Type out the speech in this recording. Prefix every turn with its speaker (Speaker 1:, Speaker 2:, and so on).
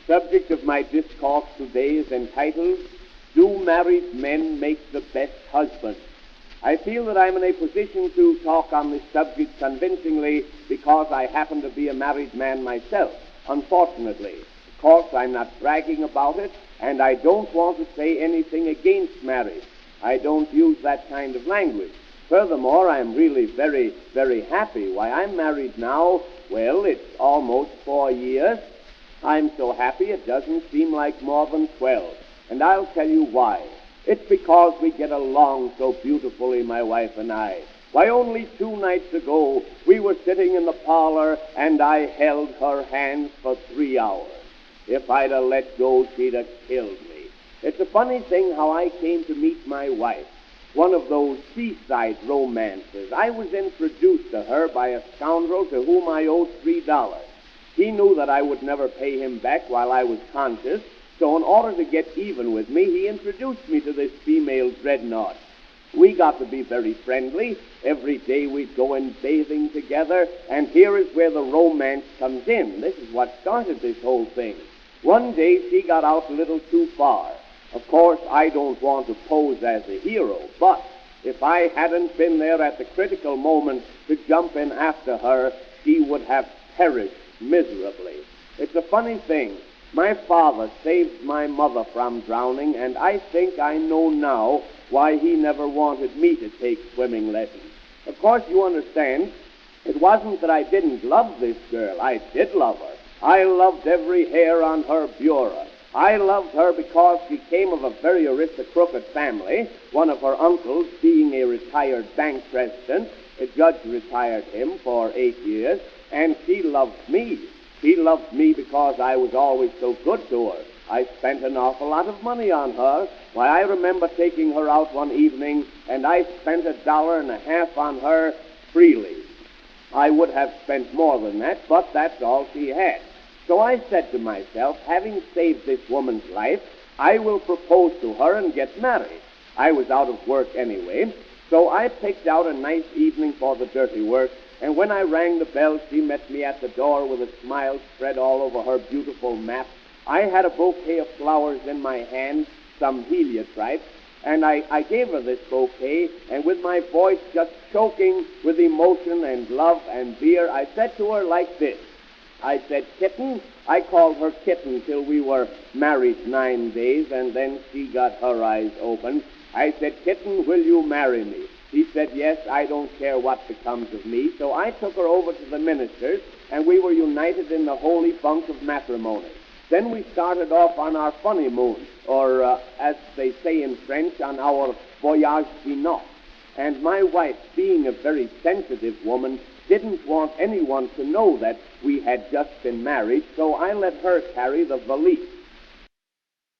Speaker 1: Subject of my discourse today is entitled, Do Married Men Make the Best Husbands? I feel that I'm in a position to talk on this subject convincingly because I happen to be a married man myself, unfortunately. Of course, I'm not bragging about it, and I don't want to say anything against marriage. I don't use that kind of language. Furthermore, I'm really very, very happy. Why, I'm married now, well, it's almost 4 years. I'm so happy it doesn't seem like more than 12. And I'll tell you why. It's because we get along so beautifully, my wife and I. Why, only 2 nights ago, we were sitting in the parlor, and I held her hands for 3 hours. If I'd have let go, she'd have killed me. It's a funny thing how I came to meet my wife. One of those seaside romances. I was introduced to her by a scoundrel to whom I owed $3. He knew that I would never pay him back while I was conscious, so in order to get even with me, he introduced me to this female dreadnought. We got to be very friendly. Every day we'd go in bathing together, and here is where the romance comes in. This is what started this whole thing. One day she got out a little too far. Of course, I don't want to pose as a hero, but if I hadn't been there at the critical moment to jump in after her, she would have perished miserably. It's a funny thing. My father saved my mother from drowning, and I think I know now why he never wanted me to take swimming lessons. Of course, you understand, it wasn't that I didn't love this girl. I did love her. I loved every hair on her bureau. I loved her because she came of a very aristocratic family, one of her uncles being a retired bank president. A judge retired him for 8 years, and she loved me. She loved me because I was always so good to her. I spent an awful lot of money on her. Why, I remember taking her out one evening, and I spent $1.50 on her freely. I would have spent more than that, but that's all she had. So I said to myself, having saved this woman's life, I will propose to her and get married. I was out of work anyway, so I picked out a nice evening for the dirty work, and when I rang the bell, she met me at the door with a smile spread all over her beautiful map. I had a bouquet of flowers in my hand, some heliotrope, and I gave her this bouquet, and with my voice just choking with emotion and love and beer, I said to her like this. I said, Kitten. I called her Kitten till we were married 9 days, and then she got her eyes open. I said, Kitten, will you marry me? She said, yes, I don't care what becomes of me. So I took her over to the minister's, and we were united in the holy bunk of matrimony. Then we started off on our honeymoon, or as they say in French, on our voyage de noces. And my wife, being a very sensitive woman, didn't want anyone to know that we had just been married, so I let her carry the valise.